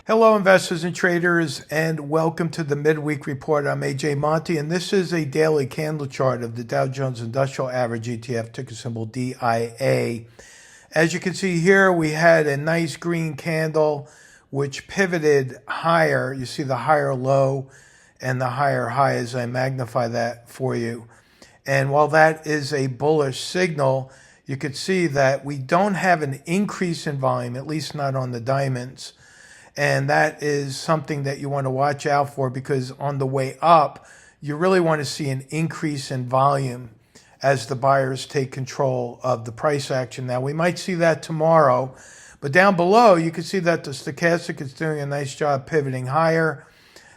Hello, investors and traders, and welcome to the Midweek Report. I'm AJ Monte, and this is a daily candle chart of the Dow Jones Industrial Average ETF, ticker symbol DIA. As you can see here, we had a nice green candle which pivoted higher. You see the higher low and the higher high as I magnify that for you. And while that is a bullish signal, you could see that we don't have an increase in volume, at least not on the diamonds. And that is something that you want to watch out for, because on the way up, you really want to see an increase in volume as the buyers take control of the price action. Now, we might see that tomorrow, but down below, you can see that the stochastic is doing a nice job pivoting higher.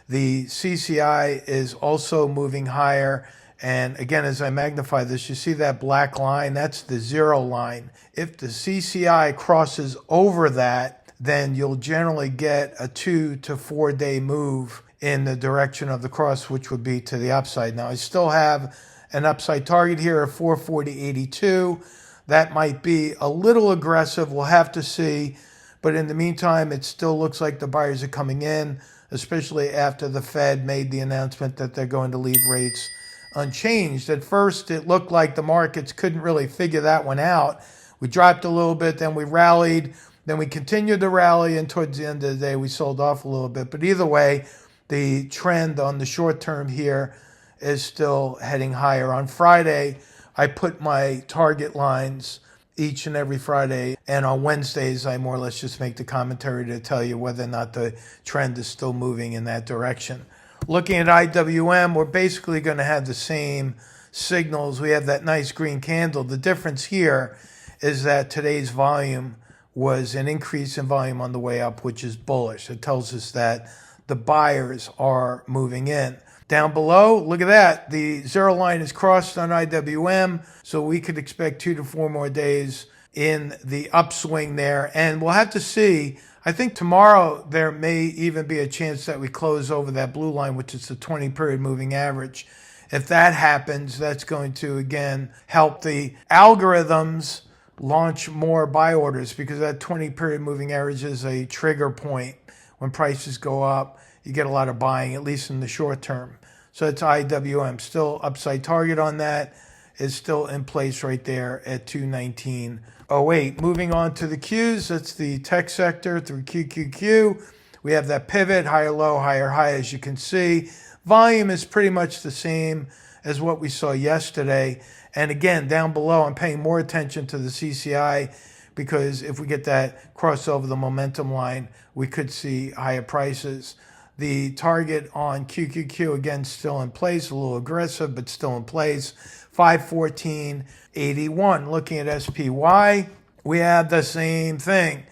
The CCI is also moving higher. And again, as I magnify this, you see that black line, that's the zero line. If the CCI crosses over that, then you'll generally get a 2 to 4 day move in the direction of the cross, which would be to the upside. Now, I still have an upside target here of 440.82. That might be a little aggressive. We'll have to see. But in the meantime, it still looks like the buyers are coming in, especially after the Fed made the announcement that they're going to leave rates unchanged. At first, it looked like the markets couldn't really figure that one out. We dropped a little bit, then we rallied. Then we continued to rally, and towards the end of the day, we sold off a little bit. But either way, the trend on the short term here is still heading higher. On Friday, I put my target lines each and every Friday. And on Wednesdays, I more or less just make the commentary to tell you whether or not the trend is still moving in that direction. Looking at IWM, we're basically going to have the same signals. We have that nice green candle. The difference here is that today's volume was an increase in volume on the way up, which is bullish. It tells us that the buyers are moving in. Down below, look at that. The zero line is crossed on IWM, so we could expect 2 to 4 more days in the upswing there. And we'll have to see. I think tomorrow there may even be a chance that we close over that blue line, which is the 20-period moving average. If that happens, that's going to, again, help the algorithms launch more buy orders, because that 20-period moving average is a trigger point. When prices go up, you get a lot of buying, at least in the short term. So it's IWM. Still upside target on that is still in place right there at 219.08. Moving on to the Qs, that's the tech sector through QQQ. We have that pivot, higher low, higher high, as you can see. Volume is pretty much the same as what we saw yesterday. And again, down below, I'm paying more attention to the CCI, because if we get that cross over the momentum line, we could see higher prices. The target on QQQ, again, still in place, a little aggressive, but still in place, 514.81. Looking at SPY, we have the same thing.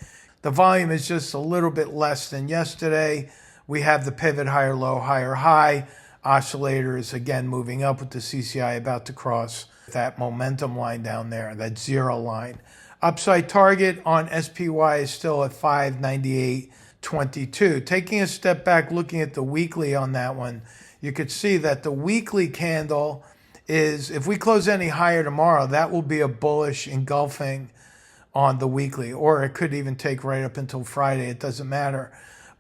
The volume is just a little bit less than yesterday. We have the pivot, higher low, higher high. Oscillators, again, moving up with the CCI about to cross that momentum line down there, that zero line. Upside target on SPY is still at 598.22. Taking a step back, looking at the weekly on that one, you could see that the weekly candle is, if we close any higher tomorrow, that will be a bullish engulfing on the weekly, or it could even take right up until Friday. It doesn't matter.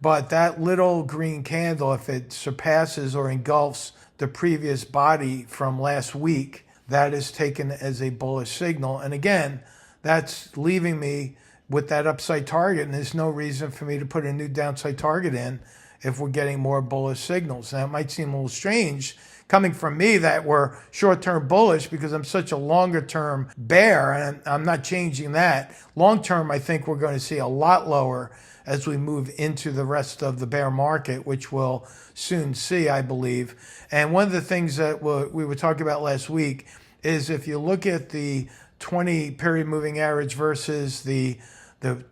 But that little green candle, if it surpasses or engulfs the previous body from last week, that is taken as a bullish signal. And again, that's leaving me with that upside target, and there's no reason for me to put a new downside target in if we're getting more bullish signals. Now, it might seem a little strange coming from me that we're short-term bullish, because I'm such a longer-term bear, and I'm not changing that. Long-term, I think we're going to see a lot lower as we move into the rest of the bear market, which we'll soon see, I believe. And one of the things that we were talking about last week is, if you look at the 20-period moving average versus the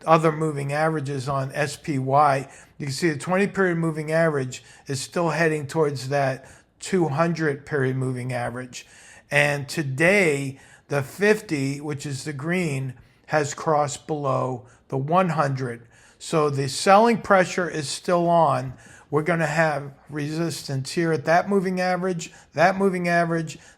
other moving averages on SPY, you can see the 20-period moving average is still heading towards that 200-period moving average. And today, the 50, which is the green, has crossed below the 100. So the selling pressure is still on. We're going to have resistance here at that moving average,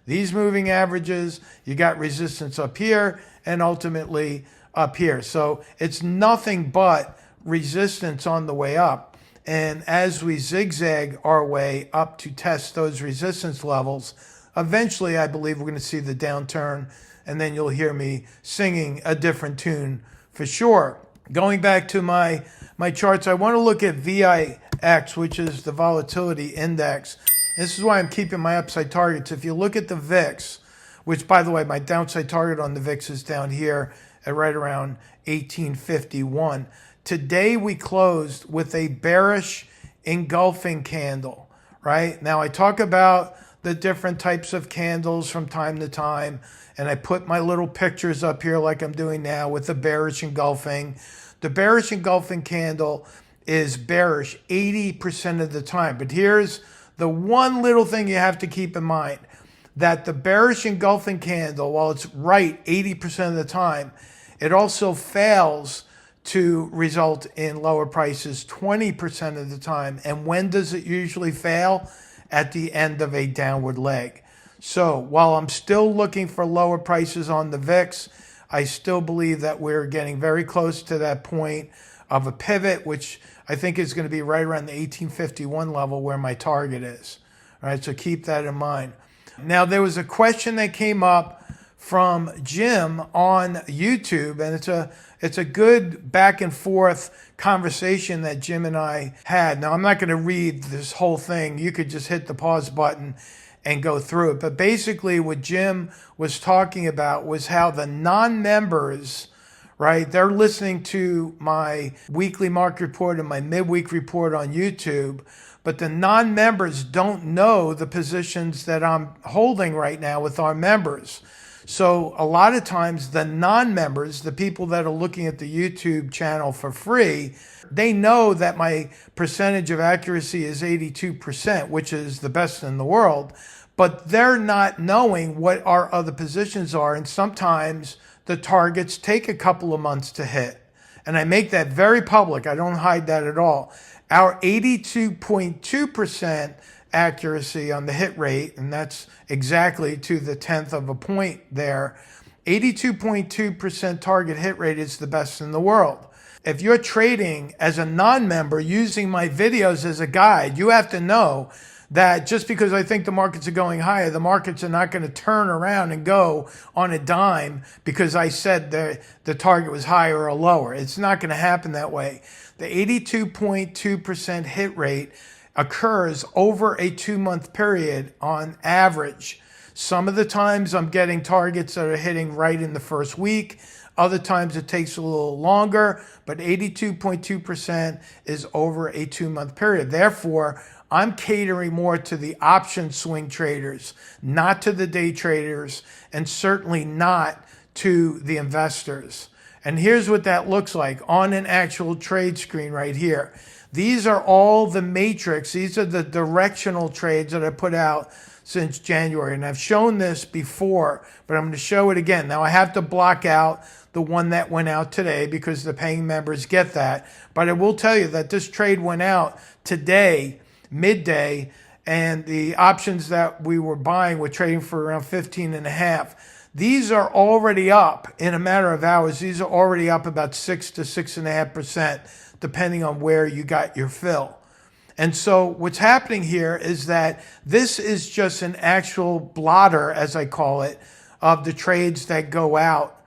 these moving averages. You got resistance up here and ultimately up here. So it's nothing but resistance on the way up. And as we zigzag our way up to test those resistance levels, eventually I believe we're going to see the downturn, and then you'll hear me singing a different tune for sure. Going back to my charts, I want to look at VIX, which is the volatility index. This is why I'm keeping my upside targets. If you look at the VIX, which, by the way, my downside target on the VIX is down here at right around 1851. Today we closed with a bearish engulfing candle, right? Now I talk about the different types of candles from time to time, and I put my little pictures up here like I'm doing now with the bearish engulfing. The bearish engulfing candle is bearish 80% of the time. But here's the one little thing you have to keep in mind, that the bearish engulfing candle, while it's right 80% of the time, it also fails to result in lower prices 20% of the time. And when does it usually fail? At the end of a downward leg. So while I'm still looking for lower prices on the VIX, I still believe that we're getting very close to that point of a pivot, which I think is going to be right around the 1851 level where my target is. All right, so keep that in mind. Now, there was a question that came up from Jim on YouTube, and it's a good back and forth conversation that Jim and I had. Now, I'm not going to read this whole thing. You could just hit the pause button and go through it. But basically what Jim was talking about was how the non-members, right, they're listening to my weekly market report and my midweek report on YouTube, but the non-members don't know the positions that I'm holding right now with our members. So a lot of times the non-members, the people that are looking at the YouTube channel for free, they know that my percentage of accuracy is 82%, which is the best in the world, but they're not knowing what our other positions are. And sometimes the targets take a couple of months to hit. And I make that very public. I don't hide that at all. Our 82.2% accuracy on the hit rate, and that's exactly to the 10th of a point there, 82.2% target hit rate is the best in the world. If you're trading as a non-member using my videos as a guide, you have to know that just because I think the markets are going higher, the markets are not going to turn around and go on a dime because I said the target was higher or lower. It's not going to happen that way. The 82.2% hit rate occurs over a 2-month period on average. Some of the times I'm getting targets that are hitting right in the first week. Other times it takes a little longer, but 82.2% is over a 2-month period. Therefore, I'm catering more to the option swing traders, not to the day traders, and certainly not to the investors. And here's what that looks like on an actual trade screen right here. These are all the matrix. These are the directional trades that I put out since January. And I've shown this before, but I'm going to show it again. Now I have to block out the one that went out today because the paying members get that. But I will tell you that this trade went out today, midday, and the options that we were buying were trading for around 15.5. These are already up in a matter of hours. These are already up about 6 to 6.5%, depending on where you got your fill. And so what's happening here is that this is just an actual blotter, as I call it, of the trades that go out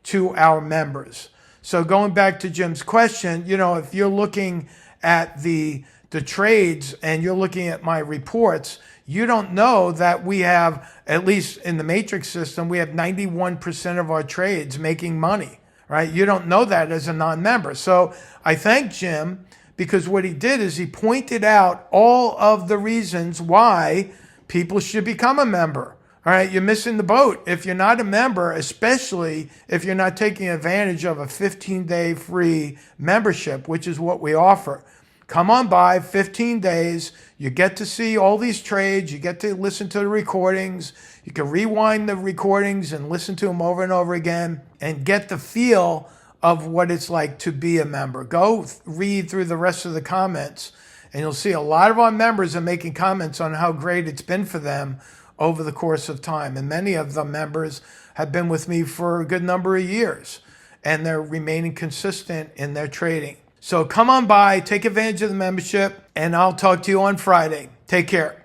to our members. So going back to Jim's question, if you're looking at the trades and you're looking at my reports, you don't know that we have, at least in the matrix system, we have 91% of our trades making money, right? You don't know that as a non-member. So I thank Jim because what he did is he pointed out all of the reasons why people should become a member. All right, you're missing the boat. If you're not a member, especially if you're not taking advantage of a 15-day free membership, which is what we offer. Come on by, 15 days. You get to see all these trades. You get to listen to the recordings. You can rewind the recordings and listen to them over and over again and get the feel of what it's like to be a member. Go read through the rest of the comments, and you'll see a lot of our members are making comments on how great it's been for them over the course of time. And many of the members have been with me for a good number of years, and they're remaining consistent in their trading. So come on by, take advantage of the membership, and I'll talk to you on Friday. Take care.